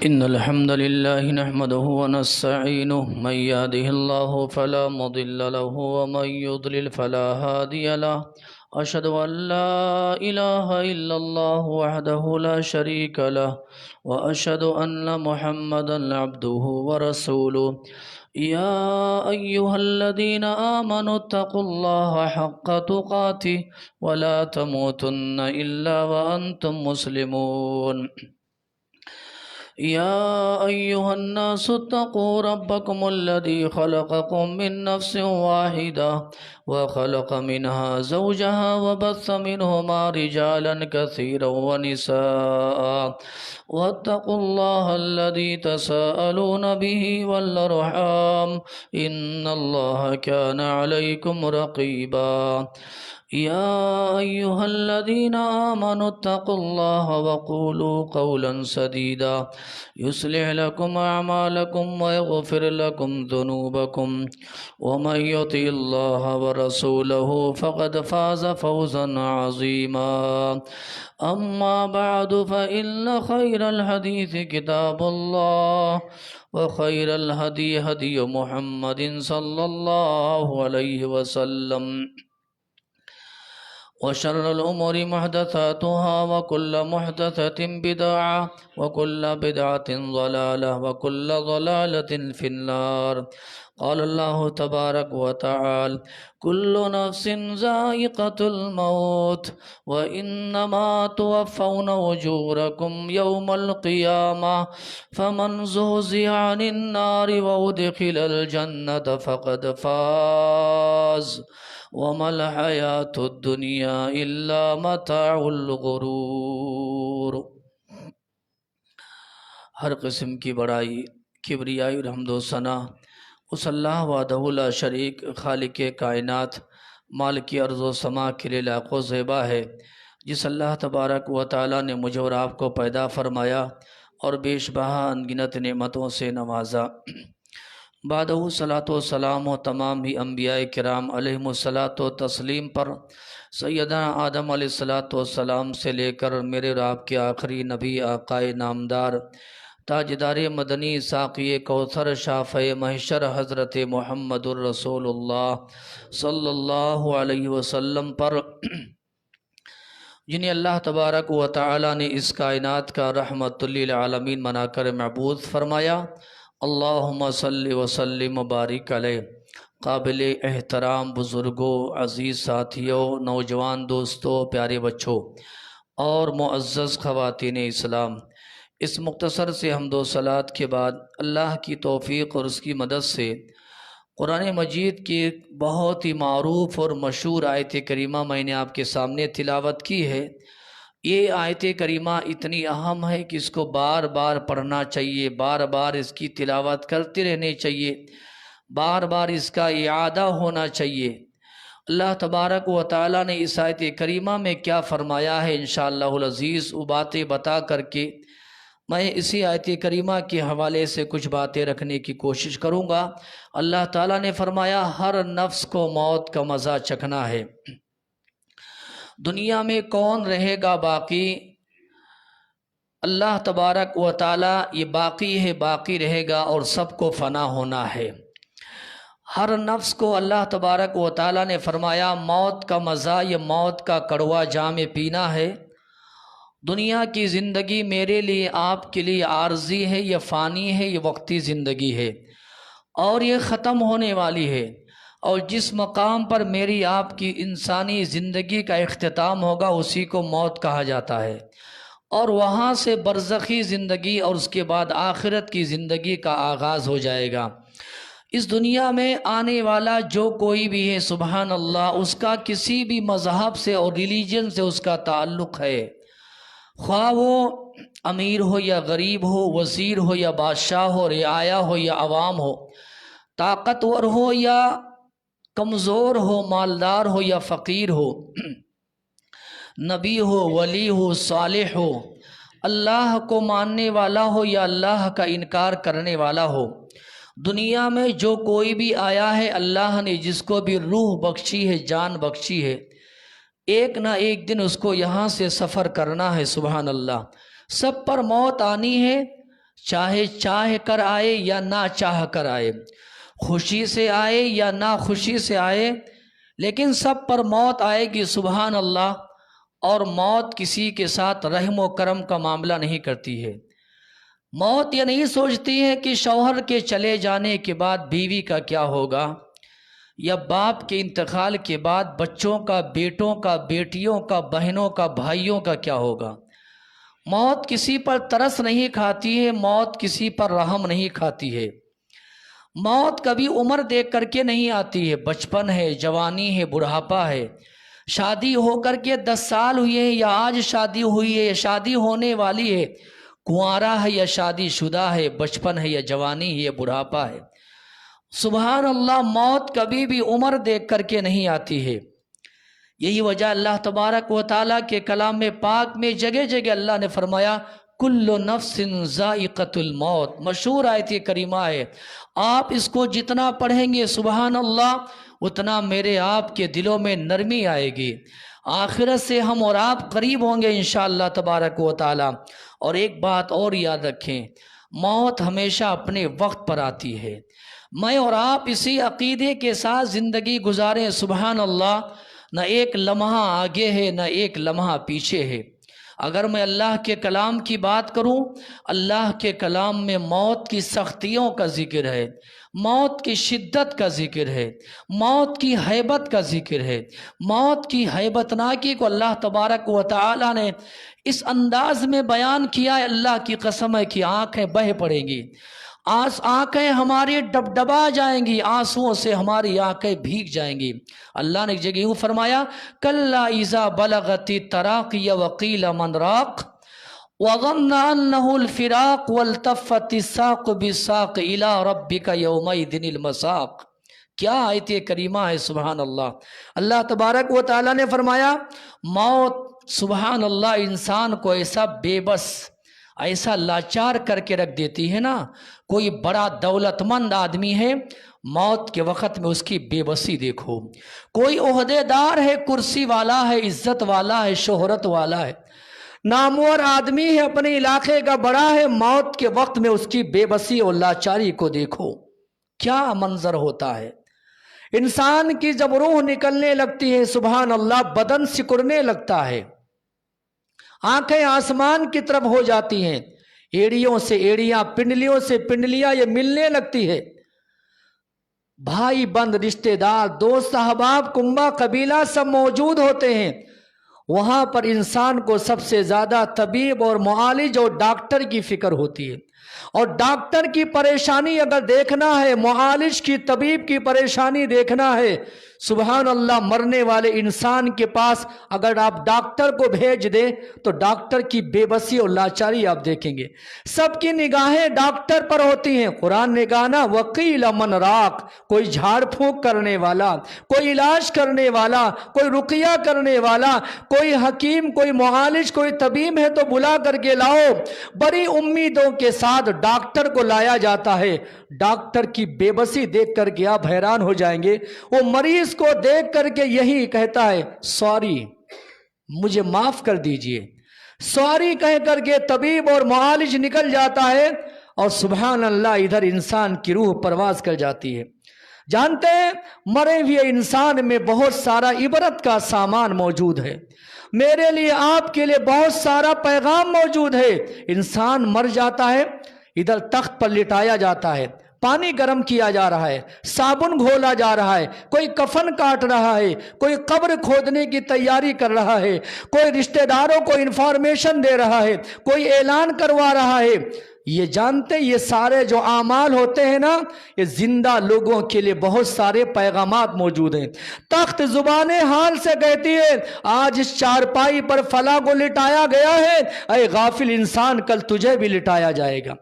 إن الحمد لله نحمده ونستعينه من يهده الله فلا مضل له ومن يضلل فلا هادي له أشهد أن لا إله إلا الله وحده لا شريك له وأشهد أن محمدا عبده ورسوله يا أيها الذين آمنوا اتقوا الله حق تقاته ولا تموتن إلا وأنتم مسلمون يا أيها الناس اتقوا ربكم الذي خلقكم من نفس واحدة وخلق منها زوجها وبث منهما رجالا كثيرا ونساء واتقوا الله الذي تساءلون به والأرحام إن الله كان عليكم رقيبا يا أيها الذين آمنوا اتقوا الله وقولوا قولا سديدا يصلح لكم أعمالكم ويغفر لكم ذنوبكم ومن يطع الله ورسوله فقد فاز فوزا عظيما أما بعد فإن خير الحديث كتاب الله وخير الهدي هدي محمد صلى الله عليه وسلم وشر الأمور محدثاتها وكل محدثة بدعة وكل بدعة ضلالة وكل ضلالة في النار قال الله تبارك وتعالى كل نفس ذائقة الموت وإنما توفون أجوركم يوم القيامة فمن زحزح عن النار وأدخل الجنة فقد فاز وما الحیات الدنیا الا متاع الغرور۔ ہر قسم کی بڑائی، کبریائی اور حمد و ثنا اس اللہ وحدہ لا شریک خالق کائنات مالک ارض و سما کے لیے لاق و زیبا ہے، جس اللہ تبارک و تعالی نے مجھے اور آپ کو پیدا فرمایا اور بیش بہا انگنت نعمتوں سے نوازا۔ بعدہ صلاۃ و سلام و تمام ہی انبیاء کرام علیہم الصلاۃ و تسلیم پر سیدنا آدم علیہ الصلاۃ والسلام سے لے کر میرے اور آپ کے آخری نبی آقائے نامدار تاجدار مدنی ساقی کوثر شافع محشر حضرت محمد الرسول اللہ صلی اللہ علیہ وسلم پر جنہیں اللہ تبارک و تعالی نے اس کائنات کا رحمت للعالمین بنا کر معبود فرمایا۔ اللہم صلی وسلم مبارک علیہ۔ قابل احترام بزرگوں، عزیز ساتھیوں، نوجوان دوستوں، پیارے بچوں اور معزز خواتین اسلام، اس مختصر سے حمد و صلات کے بعد اللہ کی توفیق اور اس کی مدد سے قرآن مجید کی بہت ہی معروف اور مشہور آیت کریمہ میں نے آپ کے سامنے تلاوت کی ہے۔ یہ آیت کریمہ اتنی اہم ہے کہ اس کو بار بار پڑھنا چاہیے، بار بار اس کی تلاوت کرتے رہنے چاہیے، بار بار اس کا اعادہ ہونا چاہیے۔ اللہ تبارک و تعالی نے اس آیت کریمہ میں کیا فرمایا ہے انشاءاللہ العزیز وہ باتیں بتا کر کے میں اسی آیت کریمہ کے حوالے سے کچھ باتیں رکھنے کی کوشش کروں گا۔ اللہ تعالی نے فرمایا ہر نفس کو موت کا مزہ چکھنا ہے۔ دنیا میں کون رہے گا باقی؟ اللہ تبارک و تعالی یہ باقی ہے، باقی رہے گا اور سب کو فنا ہونا ہے۔ ہر نفس کو اللہ تبارک و تعالی نے فرمایا موت کا مزہ، یہ موت کا کڑوا جام پینا ہے۔ دنیا کی زندگی میرے لیے، آپ کے لیے عارضی ہے، یہ فانی ہے، یہ وقتی زندگی ہے اور یہ ختم ہونے والی ہے۔ اور جس مقام پر میری آپ کی انسانی زندگی کا اختتام ہوگا اسی کو موت کہا جاتا ہے، اور وہاں سے برزخی زندگی اور اس کے بعد آخرت کی زندگی کا آغاز ہو جائے گا۔ اس دنیا میں آنے والا جو کوئی بھی ہے سبحان اللہ، اس کا کسی بھی مذہب سے اور ریلیجن سے اس کا تعلق ہے، خواہ وہ امیر ہو یا غریب ہو، وزیر ہو یا بادشاہ ہو، رعایا ہو یا عوام ہو، طاقتور ہو یا کمزور ہو، مالدار ہو یا فقیر ہو، نبی ہو، ولی ہو، صالح ہو، اللہ کو ماننے والا ہو یا اللہ کا انکار کرنے والا ہو۔ دنیا میں جو کوئی بھی آیا ہے اللہ نے جس کو بھی روح بخشی ہے، جان بخشی ہے، ایک نہ ایک دن اس کو یہاں سے سفر کرنا ہے۔ سبحان اللہ۔ سب پر موت آنی ہے، چاہے چاہ کر آئے یا نہ چاہ کر آئے، خوشی سے آئے یا نہ خوشی سے آئے، لیکن سب پر موت آئے گی۔ سبحان اللہ۔ اور موت کسی کے ساتھ رحم و کرم کا معاملہ نہیں کرتی ہے۔ موت یہ نہیں سوچتی ہے کہ شوہر کے چلے جانے کے بعد بیوی کا کیا ہوگا، یا باپ کے انتقال کے بعد بچوں کا، بیٹوں کا، بیٹیوں کا، بہنوں کا، بھائیوں کا کیا ہوگا۔ موت کسی پر ترس نہیں کھاتی ہے، موت کسی پر رحم نہیں کھاتی ہے۔ موت کبھی عمر دیکھ کر کے نہیں آتی ہے، بچپن ہے، جوانی ہے، بڑھاپا ہے، شادی ہو کر کے 10 سال ہوئے ہیں یا آج شادی ہوئی ہے یا شادی ہونے والی ہے، کنوارا ہے یا شادی شدہ ہے، بچپن ہے یا جوانی ہے یا بڑھاپا ہے۔ سبحان اللہ، موت کبھی بھی عمر دیکھ کر کے نہیں آتی ہے۔ یہی وجہ اللہ تبارک و تعالیٰ کے کلام پاک میں جگہ جگہ اللہ نے فرمایا کل نفس ذائقۃ الموت، مشہور آیت کریمہ ہے۔ آپ اس کو جتنا پڑھیں گے سبحان اللہ، اتنا میرے آپ کے دلوں میں نرمی آئے گی، آخرت سے ہم اور آپ قریب ہوں گے انشاءاللہ تبارک و تعالیٰ۔ اور ایک بات اور یاد رکھیں، موت ہمیشہ اپنے وقت پر آتی ہے۔ میں اور آپ اسی عقیدے کے ساتھ زندگی گزاریں سبحان اللہ، نہ ایک لمحہ آگے ہے نہ ایک لمحہ پیچھے ہے۔ اگر میں اللہ کے کلام کی بات کروں، اللہ کے کلام میں موت کی سختیوں کا ذکر ہے، موت کی شدت کا ذکر ہے، موت کی ہیبت کا ذکر ہے۔ موت کی ہیبت ناکی کو اللہ تبارک و تعالی نے اس انداز میں بیان کیا ہے، اللہ کی قسم ہے کہ آنکھیں بہہ پڑیں گی، آنکھیں ہماری ڈبڈبا جائیں گی، آنسوؤں سے ہماری آنکھیں بھیگ جائیں گی۔ اللہ نے ایک جگہ یوں فرمایا کلا اذا بلغت التراقی وقیل من راق وظن انہ الفراق والتفت الساق بالساق الى ربک یومئذ المساق۔ کیا آیت کریمہ ہے سبحان اللہ۔ اللہ تبارک و تعالیٰ نے فرمایا موت سبحان اللہ انسان کو ایسا بے بس، ایسا لاچار کر کے رکھ دیتی ہے نا۔ کوئی بڑا دولت مند آدمی ہے، موت کے وقت میں اس کی بے بسی دیکھو۔ کوئی عہدے دار ہے، کرسی والا ہے، عزت والا ہے، شہرت والا ہے، نامور آدمی ہے، اپنے علاقے کا بڑا ہے، موت کے وقت میں اس کی بے بسی اور لاچاری کو دیکھو، کیا منظر ہوتا ہے۔ انسان کی جب روح نکلنے لگتی ہے سبحان اللہ، بدن سکڑنے لگتا ہے، آنکھیں آسمان کی طرف ہو جاتی ہیں، ایڑیوں سے ایڑیاں، پنڈلیوں سے پنڈلیاں یہ ملنے لگتی ہے۔ بھائی بند، رشتہ دار، دوست احباب، کنبہ قبیلہ سب موجود ہوتے ہیں۔ وہاں پر انسان کو سب سے زیادہ طبیب اور معالج اور ڈاکٹر کی فکر ہوتی ہے، اور ڈاکٹر کی پریشانی اگر دیکھنا ہے، معالج کی، طبیب کی پریشانی دیکھنا ہے، سبحان اللہ، مرنے والے انسان کے پاس اگر آپ ڈاکٹر کو بھیج دیں تو ڈاکٹر کی بے بسی اور لاچاری آپ دیکھیں گے۔ سب کی نگاہیں ڈاکٹر پر ہوتی ہیں۔ قرآن نے کہا نا وقیل من راق، کوئی جھاڑ پھونک کرنے والا، کوئی علاج کرنے والا، کوئی رقیہ کرنے والا، کوئی حکیم، کوئی معالج، کوئی طبیب ہے تو بلا کر کے لاؤ۔ بڑی امیدوں کے ساتھ ڈاکٹر کو لایا جاتا ہے۔ ڈاکٹر کی بے بسی دیکھ کر کے آپ حیران ہو جائیں گے۔ وہ مریض کو دیکھ کر کے یہی کہتا ہے سوری، مجھے معاف کر دیجئے، سوری کہہ کر کے طبیب اور معالج نکل جاتا ہے، اور سبحان اللہ ادھر انسان کی روح پرواز کر جاتی ہے۔ جانتے ہیں مرے ہوئے انسان میں بہت سارا عبرت کا سامان موجود ہے، میرے لیے آپ کے لیے بہت سارا پیغام موجود ہے۔ انسان مر جاتا ہے، ادھر تخت پر لٹایا جاتا ہے، پانی گرم کیا جا رہا ہے، صابن گھولا جا رہا ہے، کوئی کفن کاٹ رہا ہے، کوئی قبر کھودنے کی تیاری کر رہا ہے، کوئی رشتہ داروں کو انفارمیشن دے رہا ہے، کوئی اعلان کروا رہا ہے۔ یہ جانتے یہ سارے جو اعمال ہوتے ہیں نا، یہ زندہ لوگوں کے لیے بہت سارے پیغامات موجود ہیں۔ تخت زبان حال سے کہتی ہے آج اس چارپائی پر فلاں کو لٹایا گیا ہے، اے غافل انسان کل تجھے بھی لٹایا جائے گا۔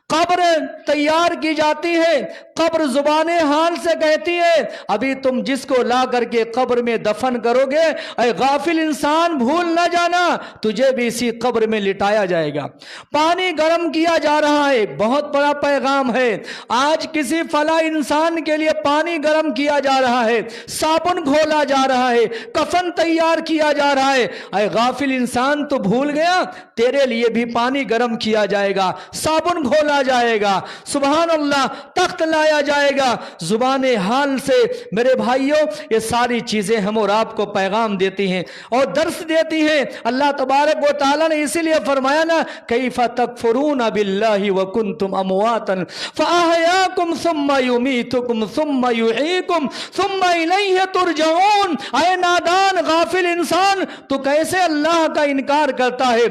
قبر تیار کی جاتی ہے، قبر زبان حال سے کہتی ہے ابھی تم جس کو لا کر کے قبر میں دفن کرو گے، اے غافل انسان بھول نہ جانا تجھے بھی اسی قبر میں لٹایا جائے گا۔ پانی گرم کیا جاتا جا رہا ہے، ایک بہت بڑا پیغام ہے۔ آج کسی فلاں انسان کے لیے پانی گرم کیا جا رہا ہے، صابن گھولا جا رہا ہے، کفن تیار کیا جا رہا ہے۔ اے غافل انسان، تو بھول گیا تیرے لیے بھی پانی گرم کیا جائے گا، صابن گھولا جائے گا، سبحان اللہ، تخت لایا جائے گا۔ زبان حال سے میرے بھائیوں یہ ساری چیزیں ہم اور آپ کو پیغام دیتی ہیں اور درس دیتی ہیں۔ اللہ تبارک و تعالیٰ نے اسی لیے فرمایا نا، کیف تکفرون باللہ وکنتم امواتا فاحیاکم ثم یمیتکم ثم یحییکم ثم الیہ ترجعون۔ اے نادان غافل انسان، تو کیسے اللہ کا انکار کرتا ہے؟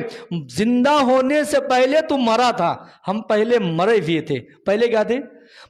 زندہ ہونے سے پہلے تو مرا تھا، ہم پہلے مرے ہوئے تھے۔ پہلے کیا تھے؟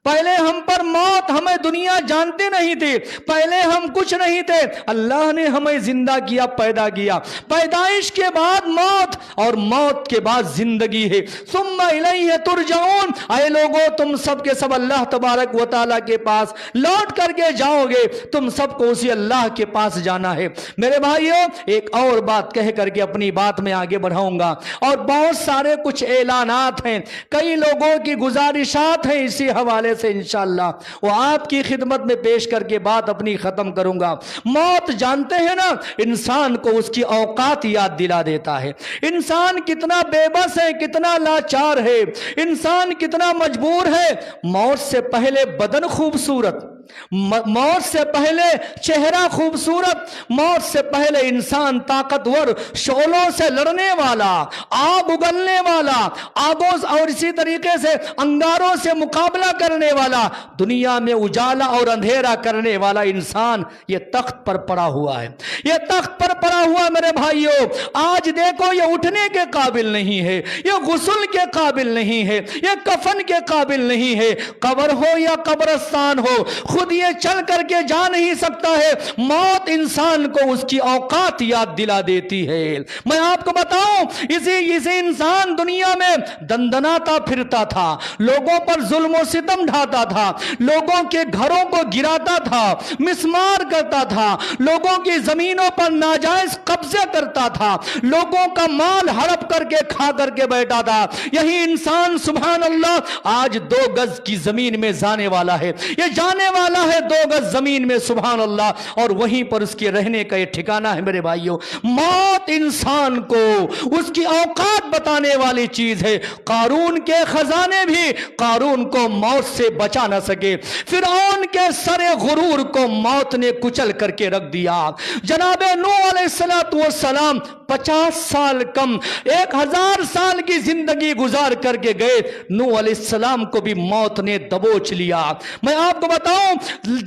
پہلے ہم پر موت، ہمیں دنیا جانتے نہیں تھے، پہلے ہم کچھ نہیں تھے، اللہ نے ہمیں زندہ کیا، پیدا کیا۔ پیدائش کے بعد موت اور موت کے بعد زندگی ہے۔ ثم الیہ ترجعون۔ اے لوگو، تم سب کے سب اللہ تبارک و تعالیٰ کے پاس لوٹ کر کے جاؤ گے، تم سب کو اسی اللہ کے پاس جانا ہے۔ میرے بھائیوں، ایک اور بات کہہ کر کے اپنی بات میں آگے بڑھاؤں گا، اور بہت سارے کچھ اعلانات ہیں، کئی لوگوں کی گزارشات ہیں اسی حوالے سے انشاءاللہ وہ آپ کی خدمت میں پیش کر کے بات اپنی ختم کروں گا۔ موت جانتے ہیں نا، انسان کو اس کی اوقات یاد دلا دیتا ہے۔ انسان کتنا بے بس ہے، کتنا لاچار ہے، انسان کتنا مجبور ہے۔ موت سے پہلے بدن خوبصورت، موت سے پہلے چہرہ خوبصورت، موت سے پہلے انسان طاقتور، شعلوں سے لڑنے والا، آگ اگلنے والا، آگوں اور اسی طریقے سے انگاروں سے مقابلہ کرنے والا، دنیا میں اجالا اور اندھیرا کرنے والا انسان یہ تخت پر پڑا ہوا ہے، یہ تخت پر پڑا ہوا۔ میرے بھائیوں، آج دیکھو یہ اٹھنے کے قابل نہیں ہے، یہ غسل کے قابل نہیں ہے، یہ کفن کے قابل نہیں ہے۔ قبر ہو یا قبرستان ہو، خود یہ چل کر کے جا نہیں سکتا ہے۔ موت انسان کو اس کی اوقات یاد دلا دیتی ہے۔ میں آپ کو بتاؤں، اسی انسان دنیا میں دندناتا پھرتا تھا، لوگوں پر ظلم و ستم ڈھاتا تھا، لوگوں کے گھروں کو گراتا تھا، مسمار کرتا تھا، لوگوں کی زمینوں پر ناجائز قبضے کرتا تھا، لوگوں کا مال ہڑپ کر کے کھا کر کے بیٹھا تھا۔ یہی انسان سبحان اللہ آج 2 گز کی زمین میں جانے والا ہے، یہ جانے والا ہے 2 گز زمین میں سبحان اللہ، اور وہیں پر اس کے رہنے کا یہ ٹھکانہ ہے۔ میرے بھائیوں، موت انسان کو اس کی اوقات بتانے والی چیز ہے۔ قارون کے خزانے بھی قارون کو موت سے بچا نہ سکے، فرعون کے سر غرور کو موت نے کچل کر کے رکھ دیا۔ جناب نوح علیہ السلام 50 سال کم 1000 سال کی زندگی گزار کر کے گئے، نوح علیہ السلام کو بھی موت نے دبوچ لیا۔ میں آپ کو بتاؤں،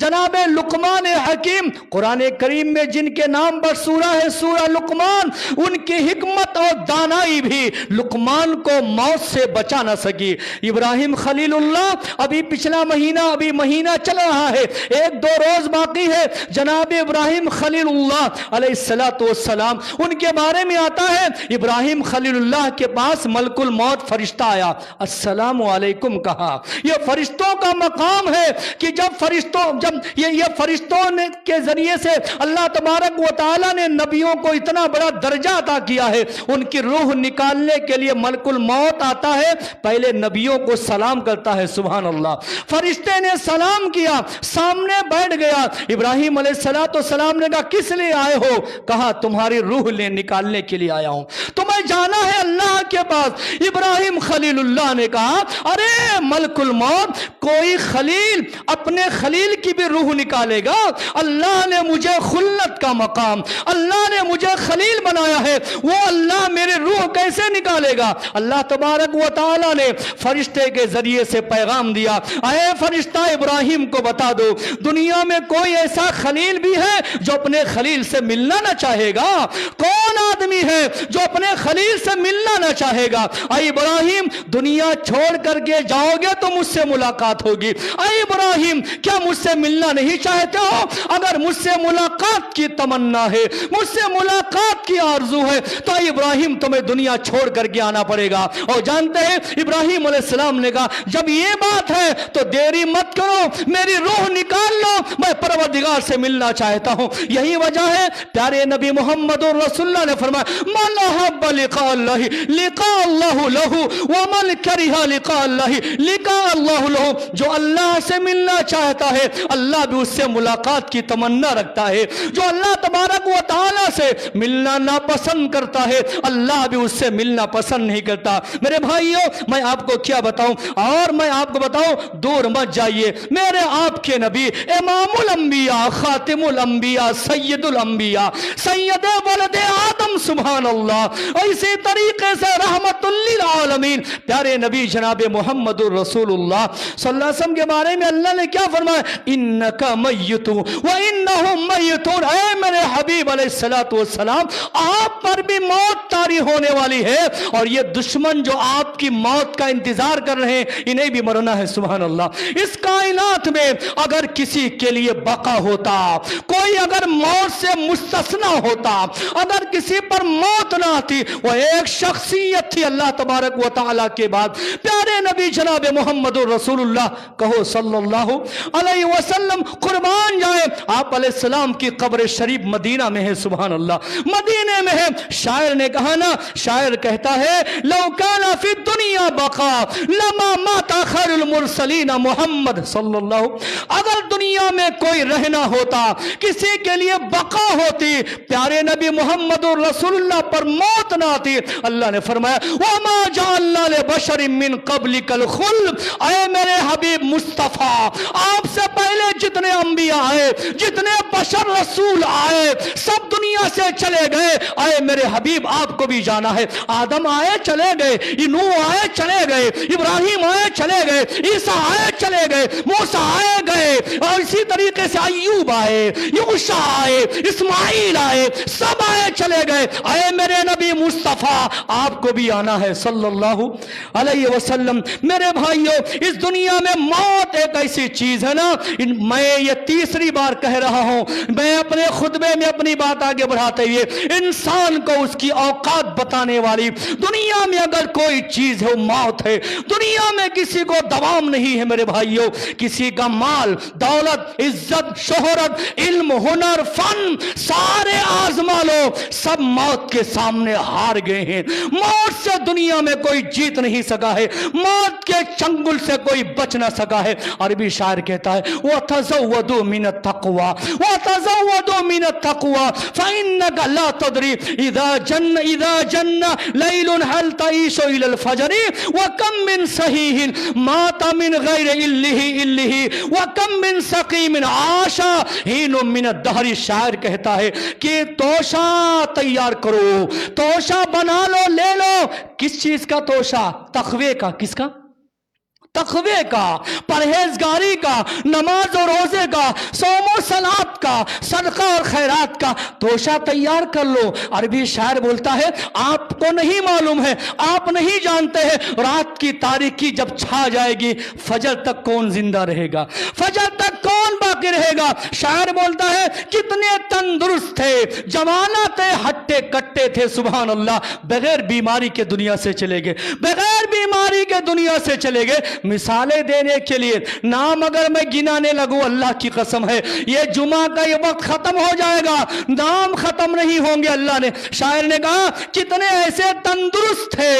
جناب لقمان حکیم، قرآن کریم میں جن کے نام پر سورہ ہے سورہ لقمان، ان کی حکمت اور دانائی بھی لقمان کو موت سے بچا نہ سکی۔ ابراہیم خلیل اللہ، ابھی پچھلا مہینہ چل رہا ہے، 1-2 روز باقی ہے، جناب ابراہیم خلیل اللہ علیہ السلام، ان کے بارے میں آتا ہے، ابراہیم خلیل اللہ کے پاس ملک الموت فرشتہ آیا، السلام علیکم کہا۔ یہ فرشتوں کا مقام ہے کہ جب یہ فرشتوں کے ذریعے سے اللہ تبارک و تعالیٰ نے نبیوں کو اتنا بڑا درجہ عطا کیا ہے، ان کی روح نکالنے کے لیے ملک الموت آتا ہے، پہلے نبیوں کو سلام کرتا ہے، سبحان اللہ۔ فرشتے نے سلام کیا، سامنے بیٹھ گیا، ابراہیم علیہ السلام نے کہا کس لیے آئے ہو؟ کہا تمہاری روح لے نکالنے کے لیے آیا ہوں، تمہیں جانا ہے اللہ کے پاس۔ ابراہیم خلیل اللہ نے کہا ارے ملک الموت، کوئی خلیل اپنے خلیل کی بھی روح نکالے گا؟ اللہ نے مجھے خلت کا مقام، اللہ نے مجھے خلیل بنایا ہے، وہ اللہ میرے روح کیسے نکالے گا؟ اللہ تبارک و تعالی نے فرشتے کے ذریعے سے پیغام دیا، اے فرشتہ ابراہیم کو بتا دو دنیا میں کوئی ایسا خلیل بھی ہے جو اپنے خلیل سے ملنا نہ چاہے گا؟ کون آدمی ہے جو اپنے خلیل سے ملنا نہ چاہے گا؟ اے ابراہیم دنیا چھوڑ کر کے جاؤ گے تو مجھ سے ملاقات ہوگی۔ اے ابراہیم کیا مجھ سے ملنا نہیں چاہتے ہو؟ اگر مجھ سے ملاقات کی تمنا ہے، مجھ سے ملاقات کی آرزو ہے تو اے ابراہیم تمہیں دنیا چھوڑ کر کے آنا پڑے گا۔ اور جانتے ہیں ابراہیم علیہ السلام نے کہا جب یہ بات ہے تو دیری مت کرو، میری روح نکال لو، میں پروردگار سے ملنا چاہتا ہوں۔ یہی وجہ ہے پیارے نبی محمد رسول اللہ نے فرمایا من احب لقاء اللہ لقاء اللہ لہ ومن کرہ لقاء اللہ لقاء اللہ لہ. جو اللہ سے ملنا چاہتا ہے اللہ بھی اس سے ملاقات کی تمنا رکھتا ہے. جو اللہ تبارک و تعالی سے ملنا ناپسند کرتا ہے اللہ بھی اس سے ملنا پسند نہیں کرتا. میرے بھائیوں میں آپ کو کیا بتاؤں اور میں آپ کو بتاؤں دور مت جائیے. میرے آپ کے نبی امام الانبیاء خاتم الانبیاء سید الانبیاء سید ولد آدم سبحان اللہ. اسی طریقے سے رحمت للعالمین پیارے نبی جناب محمد الرسول اللہ صلی اللہ علیہ وسلم کے بارے میں اللہ نے کیا فرمایا انکا میت وانہم میتون. اے میرے حبیب علیہ الصلوۃ والسلام آپ پر بھی موت طاری ہونے والی ہے اور یہ دشمن جو آپ کی موت کا انتظار کر رہے ہیں انہیں بھی مرنا ہے. سبحان اللہ. اس کائنات میں اگر کسی کے لیے بقا ہوتا کوئی اگر موت سے مستثنا ہوتا اگر کسی پر موت نہ آتی وہ ایک شخصیت تھی اللہ تبارک و تعالی کے بعد پیارے نبی جناب محمد رسول اللہ کہو صلی اللہ علیہ وسلم قربان جائے آپ علیہ السلام کی قبر شریف مدینہ میں ہے. سبحان اللہ مدینے میں ہے. شاعر نے کہا نا شاعر کہتا ہے لو کان فی الدنیا بقا لما مات خیر المرسلین محمد صلی اللہ. اگر دنیا میں کوئی رہنا ہوتا کسی کے لیے بقا ہوتی پیارے نبی محمد رسول اللہ پر موت نہ آتی. اللہ نے فرمایا وما جعلنا لبشر من قبلک الخلد. اے میرے حبیب مصطفیٰ آپ سے پہلے جتنے انبیاء آئے جتنے بشر رسول آئے سب دنیا سے چلے گئے. اے میرے حبیب آپ کو بھی جانا ہے. آدم آئے چلے گئے نوح آئے چلے گئے ابراہیم آئے چلے گئے عیسیٰ آئے چلے گئے موسیٰ آئے گئے اور اسی طریقے سے ایوب آئے یوشع آئے اسماعیل آئے سب آئے چلے گئے. اے میرے نبی مصطفیٰ آپ کو بھی آنا ہے صلی اللہ علیہ وسلم. میرے بھائیوں اس دنیا میں موت ایک ایسی چیز ہے نا میں یہ تیسری بار کہہ رہا ہوں میں اپنے خطبے میں اپنی بات آگے بڑھاتے ہوئے انسان کو اس کی اوقات بتانے والی دنیا میں اگر کوئی چیز ہے وہ موت ہے. دنیا میں کسی کو دوام نہیں ہے میرے بھائیوں. کسی کا مال دولت عزت شہرت علم ہنر فن سارے آزما لو سب موت کے سامنے ہار گئے ہیں. موت سے دنیا میں کوئی جیت نہیں سکا ہے. موت کے چنگل سے کوئی بچ نہ سکا ہے. عربی شاعر کہتا ہے وَتَزَوَّدُوا مِنَ التَّقْوَى وَتَزَوَّدُوا مِنَ التَّقْوَى فَإِنَّكَ لَا تَدْرِي إِذَا جَنَّ لَيْلٌ هَلْ تَعِيشُ إِلَى الْفَجْرِ وَكَمْ مِنْ صَحِيحٍ مَاتَ مِنْ غَيْرِ إِلِّهِ وَكَمْ مِنْ سَقِيمٍ عَاشَ حِينٌ مِنَ الدَّهْرِ. شاعر کہتا ہے کہ توشہ تیار کرو توشہ بنا لو لے لو. کس چیز کا توشہ تقوی کا. کس کا تقوی کا پرہیزگاری کا نماز و روزے کا صوم و صلات کا صدقہ اور خیرات کا توشہ تیار کر لو. عربی شاعر بولتا ہے آپ کو نہیں معلوم ہے آپ نہیں جانتے ہیں رات کی تاریکی جب چھا جائے گی فجر تک کون زندہ رہے گا فجر تک کون باقی رہے گا. شاعر بولتا ہے کتنے تندرست تھے جوانہ تھے ہٹے کٹے تھے سبحان اللہ بغیر بیماری کے دنیا سے چلے گئے بغیر بیماری کے دنیا سے چلے گئے. مثالیں دینے کے لیے نام اگر میں گنانے لگوں اللہ کی قسم ہے یہ جمعہ کا یہ وقت ختم ہو جائے گا نام ختم نہیں ہوں گے. اللہ نے شاعر نے کہا کتنے ایسے تندرست تھے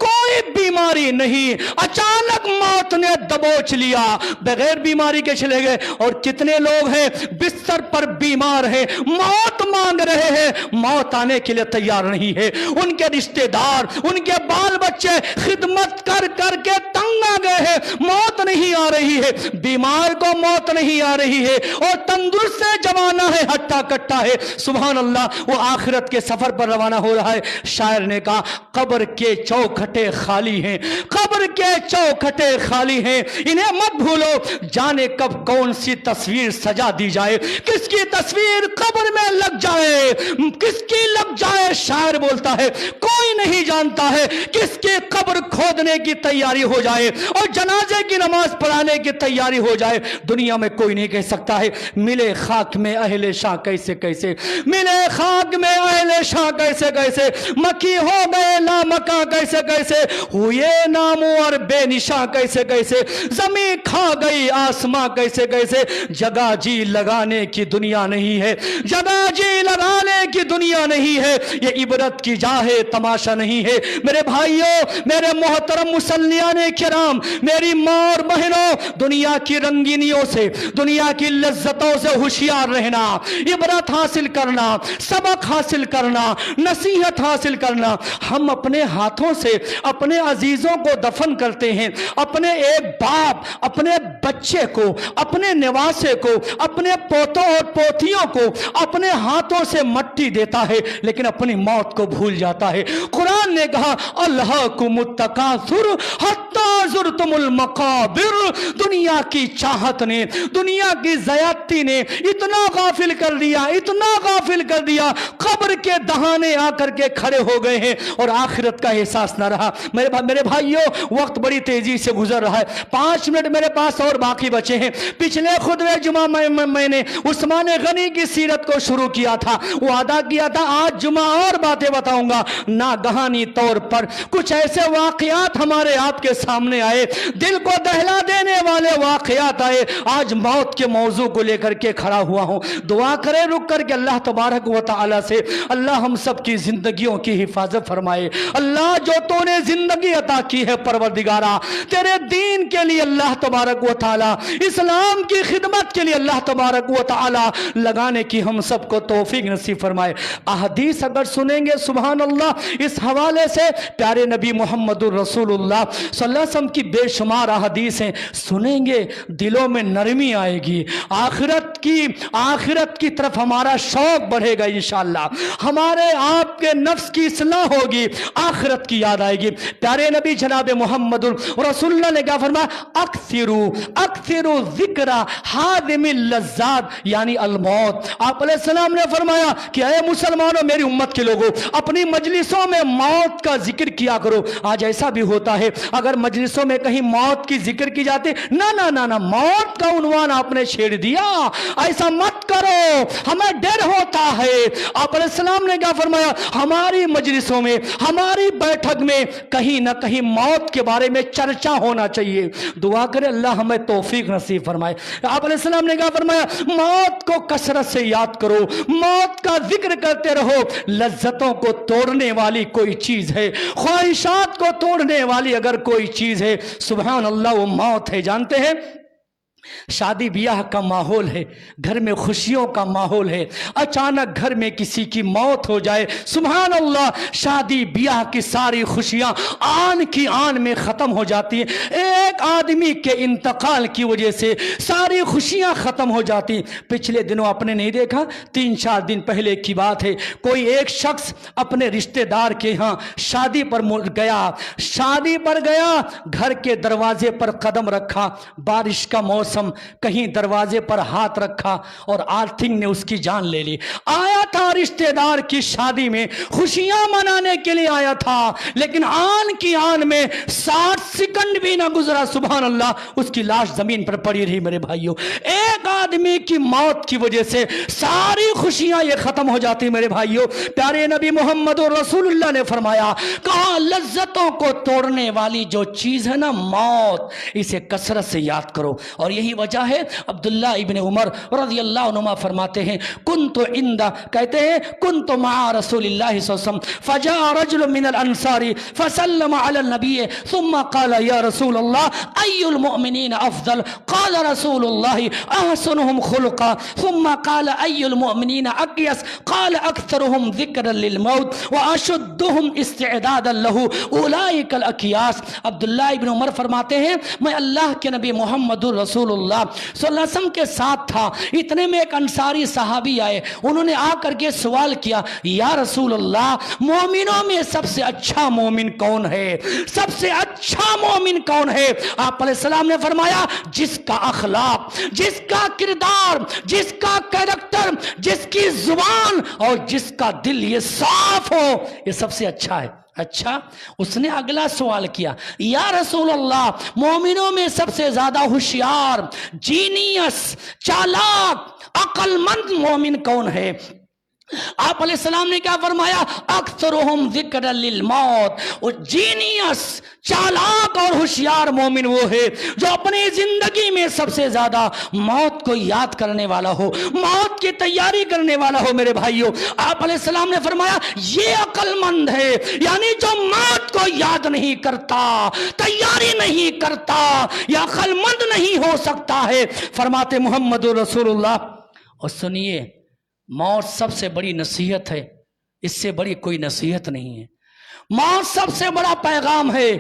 کوئی بیماری نہیں اچانک موت نے دبوچ لیا بغیر بیماری کے چلے گئے. اور کتنے لوگ ہیں بستر پر بیمار ہیں موت مانگ رہے ہیں موت آنے کے لیے تیار نہیں ہے. ان کے رشتہ دار ان کے بال بچے خدمت کر کر کے تنگ آ گئے ہیں موت نہیں آ رہی ہے. بیمار کو موت نہیں آ رہی ہے اور تندرست جوانہ ہے ہٹا کٹا ہے سبحان اللہ وہ آخرت کے سفر پر روانہ ہو رہا ہے. شاعر نے کہا قبر کے چوکھٹے خالی ہیں قبر کے چوکھٹے خالی ہیں انہیں مت بھولو جانے کب کون سی تصویر سجا دی جائے کس کی تصویر قبر میں لگ جائے کس کی لگ جائے. شاعر بولتا ہے کوئی نہیں جانتا ہے کس کی قبر کھودنے کی تیاری ہو جائے اور جنازے کی نماز پڑھانے کی تیاری ہو جائے. دنیا میں کوئی نہیں کہہ سکتا ہے ملے خاک میں اہل شاہ کیسے کیسے ملے خاک میں اہل شاہ کیسے کیسے مکی ہو گئے لامکا کیسے کیسے ہوئے نامو اور بے نشاں کیسے کیسے زمین کھا گئی آسماں کیسے کیسے. جگہ جی لگانے کی دنیا نہیں ہے جگہ جی لگانے کی دنیا نہیں ہے. یہ عبرت کی جا ہے تماشا نہیں ہے۔ میرے بھائیوں، میرے محترم مسلمان کرام، میری ماں اور بہنوں، دنیا کی رنگینیوں سے، دنیا کی لذتوں سے ہوشیار رہنا، عبرت حاصل کرنا، سبق حاصل کرنا، نصیحت حاصل کرنا۔ ہم اپنے ہاتھوں سے اپنے عزیزوں کو دفن کرتے ہیں، اپنے ایک باپ اپنے بچے کو، اپنے نواسے کو، اپنے پوتوں اور پوتیوں کو اپنے ہاتھوں سے مٹی دیتا ہے، لیکن اپنی موت کو بھول جاتا ہے۔ قرآن نے کہا الہاکم التکاثر حتی زرتم المقابر، دنیا کی چاہت نے، دنیا کی زیادتی نے اتنا غافل کر دیا، اتنا غافل کر دیا، قبر کے دہانے آ کر کے کھڑے ہو گئے ہیں اور آخرت کا احساس نہ رہا۔ میرے بھائیوں، وقت بڑی تیزی سے گزر رہا ہے، 5 منٹ میرے پاس اور باقی بچے ہیں۔ پچھلے خطبہ جمعہ میں نے عثمان غنی کی سیرت کو شروع کیا تھا، وعدہ کیا تھا آج جمعہ اور باتیں بتاؤں گا۔ ناگہانی طور پر کچھ ایسے واقعات ہمارے آپ کے سامنے آئے، دل کو دہلا دینے والے واقعات آئے۔ آج موت کے موضوع کو لے کر کے کھڑا ہوا ہوں۔ دعا کرے رک کر کے اللہ تبارک و تعالی سے، اللہ ہم سب کی زندگیوں کی حفاظت فرمائے۔ اللہ جو تو نے زندگی عطا کی ہے پروردگارا، تیرے دین کے لیے اللہ تبارک و تعالی، اسلام کی خدمت کے لیے اللہ تبارک و تعالی لگانے کی ہم سب کو توفیق نصیب فرمائے۔ احادیث اگر سنیں گے سبحان اللہ، اس حوالے سے پیارے نبی محمد الرسول اللہ صلی اللہ علیہ وسلم کی بے شمار احادیثیں سنیں گے، دلوں میں نرمی آئے گی، آخرت کی طرف ہمارا شوق بڑھے گا انشاءاللہ، ہمارے آپ کے نفس کی اصلاح ہوگی، آخرت کی یاد آئے گی۔ پیارے نبی جناب محمد رسول اللہ نے کیا فرمایا؟ اکثروا ذکر حادم اللذات، یعنی الموت۔ آپ علیہ السلام نے فرمایا کہ اے مسلمانوں، میری امت کے لوگوں، اپنی مجلسوں میں موت کا ذکر کیا کرو۔ آج ایسا بھی ہوتا ہے، اگر مجلسوں میں کہیں موت کی ذکر کی جاتی، نہ موت کا عنوان آپ نے چھیڑ دیا، ایسا مت کرو، ہمیں ڈر ہوتا ہے۔ آپ علیہ السلام نے کیا فرمایا؟ ہماری مجلسوں میں، ہماری بیٹھک میں کہیں نہ کہیں موت کے بارے میں چرچا ہونا چاہیے۔ دعا کرے اللہ ہمیں توفیق نصیب فرمائے۔ آپ علیہ السلام نے کیا فرمایا؟ موت کو کثرت سے یاد کرو، موت کا ذکر کرتے رہو۔ لذتوں کو توڑنے والی کوئی چیز ہے، خواہشات کو توڑنے والی اگر کوئی چیز ہے، سبحان اللہ، وہ موت ہے۔ جانتے ہیں شادی بیاہ کا ماحول ہے، گھر میں خوشیوں کا ماحول ہے، اچانک گھر میں کسی کی موت ہو جائے، سبحان اللہ، شادی بیاہ کی ساری خوشیاں آن کی آن میں ختم ہو جاتی ہیں۔ ایک آدمی کے انتقال کی وجہ سے ساری خوشیاں ختم ہو جاتی ہیں۔ پچھلے دنوں آپ نے نہیں دیکھا، 3-4 دن پہلے کی بات ہے، کوئی ایک شخص اپنے رشتہ دار کے ہاں شادی پر گیا، گھر کے دروازے پر قدم رکھا، بارش کا موسم، کہیں دروازے پر ہاتھ رکھا اور آرتھنگ نے اس کی جان لے لی۔ آیا تھا رشتہ دار کی شادی میں، خوشیاں منانے کے لیے آیا تھا، لیکن آن کی آن میں 60 سیکنڈ بھی نہ گزرا، سبحان اللہ، اس کی لاش زمین پر پڑی رہی۔ میرے بھائیوں، ایک آدمی کی موت کی وجہ سے ساری خوشیاں یہ ختم ہو جاتی۔ میرے بھائیوں، پیارے نبی محمد رسول اللہ نے فرمایا، کہا لذتوں کو توڑنے والی جو چیز ہے نا موت، اسے کثرت سے یاد کرو۔ اور یہی وجہ ہے، عبداللہ ابن عمر رضی اللہ عنہما فرماتے ہیں، کہتے ہیں کنت مع رسول اللہ صلی اللہ علیہ وسلم فجاء رجل من الانصار فسلم على النبي ثم قال يا رسول الله اي المؤمنين افضل؟ قال رسول الله احسنهم خلقا، ثم قال اي المؤمنين اقيس؟ قال اكثرهم ذكرا للموت واشدهم استعدادا له اولئك الاقياس۔ عبداللہ ابن عمر فرماتے ہیں، میں اللہ کے نبی محمد رسول اللہ صلی اللہ علیہ وسلم کے ساتھ تھا، اتنے میں ایک انصاری صحابی آئے، انہوں نے آ کر کے سوال کیا، یا رسول اللہ، مومنوں میں سب سے اچھا مومن کون ہے؟ سب سے اچھا مومن کون ہے؟ آپ علیہ السلام نے فرمایا، جس کا اخلاق، جس کا کردار، جس کا کریکٹر، جس کی زبان اور جس کا دل یہ صاف ہو، یہ سب سے اچھا ہے۔ اچھا، اس نے اگلا سوال کیا، یا رسول اللہ، مومنوں میں سب سے زیادہ ہوشیار، جینیس، چالاک، عقل مند مومن کون ہے؟ آپ علیہ السلام نے کیا فرمایا؟ اکثرہم ذکر للموت. وہ جینیس، چالاک اور ہوشیار مومن وہ ہے جو اپنی زندگی میں سب سے زیادہ موت کو یاد کرنے والا ہو، موت کی تیاری کرنے والا ہو. میرے بھائیوں، آپ علیہ السلام نے فرمایا یہ عقل مند ہے، یعنی جو موت کو یاد نہیں کرتا، تیاری نہیں کرتا، یہ عقل مند نہیں ہو سکتا ہے. فرماتے محمد رسول اللہ. اور سنیے، موت سب سے بڑی نصیحت ہے، اس سے بڑی کوئی نصیحت نہیں ہے. موت سب سے بڑا پیغام ہے،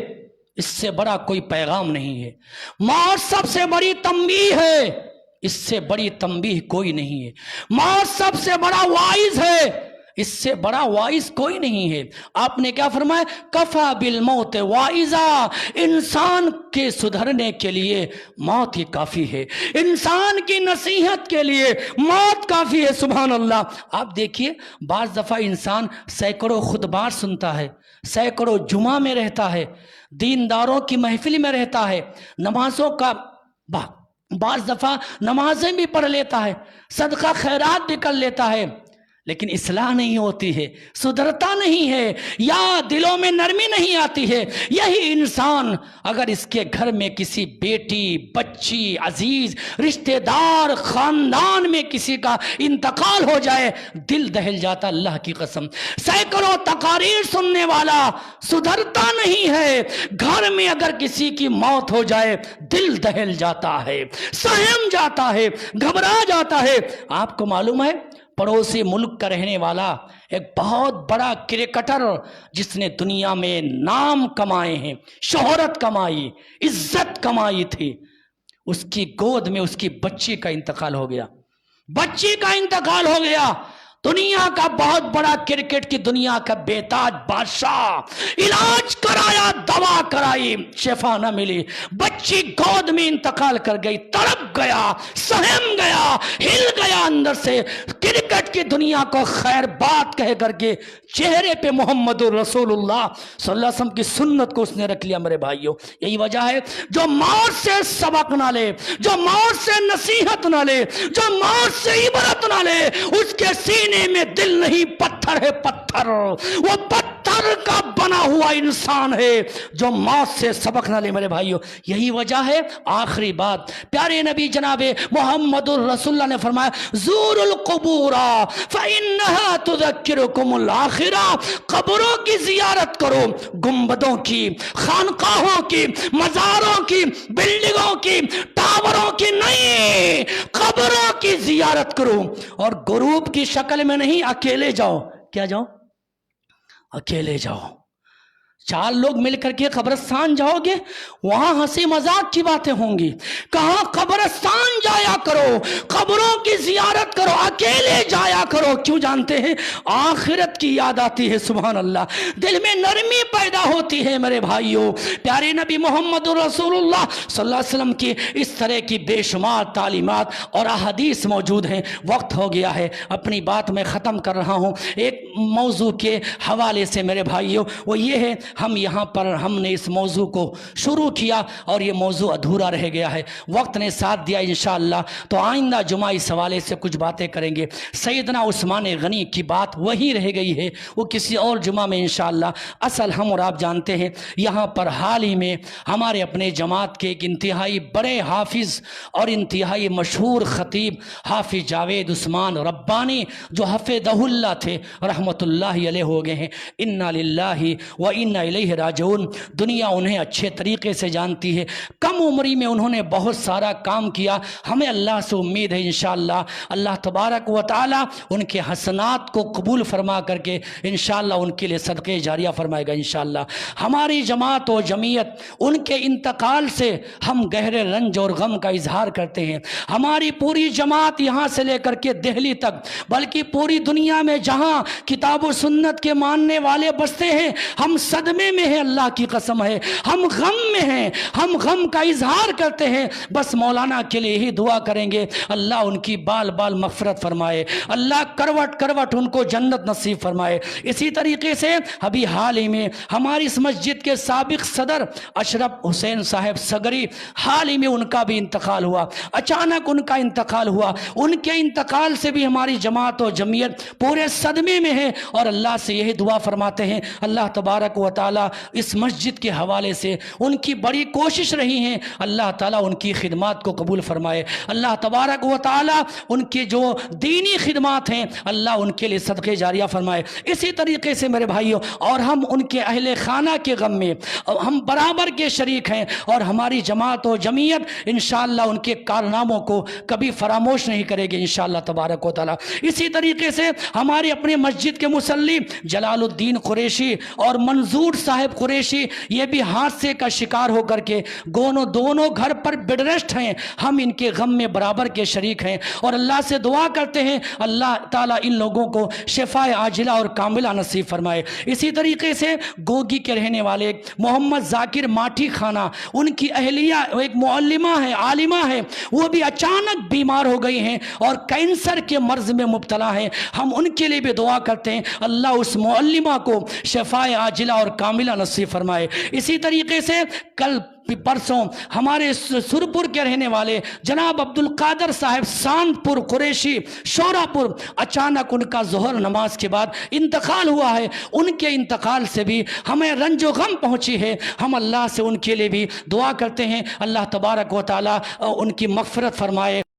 اس سے بڑا کوئی پیغام نہیں ہے. موت سب سے بڑی تنبیہ ہے، اس سے بڑی تنبیہ کوئی نہیں ہے. موت سب سے بڑا واعظ ہے، اس سے بڑا واعظ کوئی نہیں ہے. آپ نے کیا فرمایا؟ کفا بالموت واعظا. انسان کے سدھرنے کے لیے موت ہی کافی ہے، انسان کی نصیحت کے لیے موت کافی ہے. سبحان اللہ. آپ دیکھیے، بعض دفعہ انسان سینکڑوں خطبات سنتا ہے، سینکڑوں جمعہ میں رہتا ہے، دینداروں کی محفل میں رہتا ہے، نمازوں کا بعض دفعہ نمازیں بھی پڑھ لیتا ہے، صدقہ خیرات بھی کر لیتا ہے، لیکن اصلاح نہیں ہوتی ہے، سدھرتا نہیں ہے، یا دلوں میں نرمی نہیں آتی ہے. یہی انسان اگر اس کے گھر میں کسی بیٹی، بچی، عزیز، رشتہ دار، خاندان میں کسی کا انتقال ہو جائے، دل دہل جاتا. اللہ کی قسم، سینکڑوں تقاریر سننے والا سدھرتا نہیں ہے. گھر میں اگر کسی کی موت ہو جائے دل دہل جاتا ہے، سہم جاتا ہے، گھبرا جاتا ہے. آپ کو معلوم ہے، پڑوسی ملک کا رہنے والا ایک بہت بڑا کرکٹر جس نے دنیا میں نام کمائے ہیں، شہرت کمائی، عزت کمائی تھی، اس کی گود میں اس کی بچی کا انتقال ہو گیا. بچی کا انتقال ہو گیا. دنیا کا بہت بڑا کرکٹ کی دنیا کا بیتاج بادشاہ، علاج کرایا، دوا کرائی، شفا نہ ملی، بچی گود میں انتقال کر گئی. تڑپ گیا، سہم گیا، ہل گیا اندر سے. کرکٹ کی دنیا کو خیر بات کہہ کر کے چہرے پہ محمد رسول اللہ صلی اللہ علیہ وسلم کی سنت کو اس نے رکھ لیا. میرے بھائیوں، یہی وجہ ہے جو موت سے سبق نہ لے، جو موت سے نصیحت نہ لے، جو موت سے عبرت نہ لے، اس کے سینے میں دل نہیں، پتھر ہے. پتھر، وہ پتھر کا بنا ہوا انسان ہے جو موت سے سبق نہ لے. میرے بھائیوں، یہی وجہ ہے. آخری بات، پیارے نبی جناب محمد الرسول اللہ نے فرمایا زور القبور فإنها تذکرکم الآخرہ. قبروں کی زیارت کرو، گنبدوں کی، خانقاہوں کی، مزاروں کی، بلڈنگوں کی، ٹاوروں کی نہیں، قبروں کی زیارت کرو. اور گروپ کی شکل میں نہیں، اکیلے جاؤ. کیا جاؤ؟ اکیلے جاؤ. 4 لوگ مل کر کے قبرستان جاؤ گے، وہاں ہنسی مذاق کی باتیں ہوں گی. کہاں قبرستان جایا کرو، قبروں کی زیارت کرو، اکیلے جایا کرو. کیوں جانتے ہیں؟ آخرت کی یاد آتی ہے. سبحان اللہ. دل میں نرمی پیدا ہوتی ہے. میرے بھائیوں، پیارے نبی محمد رسول اللہ صلی اللہ علیہ وسلم کی اس طرح کی بے شمار تعلیمات اور احادیث موجود ہیں. وقت ہو گیا ہے، اپنی بات میں ختم کر رہا ہوں. ایک موضوع کے حوالے سے میرے بھائیوں، وہ یہ ہے، ہم یہاں پر ہم نے اس موضوع کو شروع کیا اور یہ موضوع ادھورا رہ گیا ہے. وقت نے ساتھ دیا انشاءاللہ تو آئندہ جمعہ اس حوالے سے کچھ باتیں کریں گے. سیدنا عثمان غنی کی بات وہی رہ گئی ہے، وہ کسی اور جمعہ میں انشاءاللہ. اصل ہم اور آپ جانتے ہیں، یہاں پر حال ہی میں ہمارے اپنے جماعت کے ایک انتہائی بڑے حافظ اور انتہائی مشہور خطیب حافظ جاوید عثمان ربانی جو حفظہ اللہ تھے، رحمت اللہ علیہ ہو گئے ہیں. انا للہ و انا الیہ راجعون. دنیا انہیں اچھے طریقے سے جانتی ہے. کم عمری میں انہوں نے بہت سارا کام کیا. ہمیں اللہ سے امید ہے انشاءاللہ اللہ تبارک و تعالی ان کے حسنات کو قبول فرما کر کے انشاءاللہ ان کے لیے صدقے جاریہ فرمائے گا انشاءاللہ. ہماری جماعت و جمعیت ان کے انتقال سے ہم گہرے رنج اور غم کا اظہار کرتے ہیں. ہماری پوری جماعت یہاں سے لے کر کے دہلی تک، بلکہ پوری دنیا میں جہاں کتاب و سنت کے ماننے والے بستے ہیں، ہم صدقے صدمے میں ہیں، اللہ کی قسم ہے ہم غم میں ہیں، ہم غم کا اظہار کرتے ہیں، بس مولانا کے لیے ہی دعا کریں گے اللہ ان کی بال بال مغفرت فرمائے، اللہ کروٹ کروٹ ان کو جنت نصیب فرمائے۔ اسی طریقے سے ابھی حال ہی میں ہماری اس مسجد کے سابق صدر اشرف حسین صاحب سگری، حال ہی میں ان کا بھی انتقال ہوا، اچانک ان کا انتقال ہوا، ان کے انتقال سے بھی ہماری جماعت و جمعیت پورے صدمے میں ہے، اور اللہ سے یہی دعا فرماتے ہیں اللہ تبارک و تعالی اس مسجد کے حوالے سے ان کی بڑی کوشش رہی ہیں، اللہ تعالیٰ ان کی خدمات کو قبول فرمائے، اللہ تبارک و تعالی ان کی جو دینی خدمات ہیں اللہ ان کے لیے صدقے جاریہ فرمائے۔ اسی طریقے سے میرے بھائیوں، اور ہم ان کے اہل خانہ کے غم میں ہم برابر کے شریک ہیں، اور ہماری جماعت و جمعیت انشاءاللہ ان کے کارناموں کو کبھی فراموش نہیں کرے گی انشاءاللہ تبارک و تعالی۔ اسی طریقے سے ہمارے اپنے مسجد کے مصلی جلال الدین قریشی اور منظور صاحب قریشی، یہ بھی حادثے کا شکار ہو کر کے دونوں گھر پر بیڈ ریسٹ ہیں، ہم ان کے غم میں برابر کے شریک ہیں، اور اللہ سے دعا کرتے ہیں اللہ تعالیٰ ان لوگوں کو شفاء عاجلہ اور کاملہ نصیب فرمائے۔ اسی طریقے سے گوگی کے رہنے والے محمد ذاکر ماٹھی خانہ، ان کی اہلیہ ایک معلمہ ہے، عالمہ ہے، وہ بھی اچانک بیمار ہو گئی ہیں اور کینسر کے مرض میں مبتلا ہیں، ہم ان کے لیے بھی دعا کرتے ہیں اللہ اس معلمہ کو شفاء عاجلہ اور کاملہ نصیب فرمائے۔ اسی طریقے سے کل پرسوں ہمارے سرپور کے رہنے والے جناب عبد القادر صاحب سانپور قریشی شوراپور، اچانک ان کا ظہر نماز کے بعد انتقال ہوا ہے، ان کے انتقال سے بھی ہمیں رنج و غم پہنچی ہے، ہم اللہ سے ان کے لیے بھی دعا کرتے ہیں اللہ تبارک و تعالی ان کی مغفرت فرمائے۔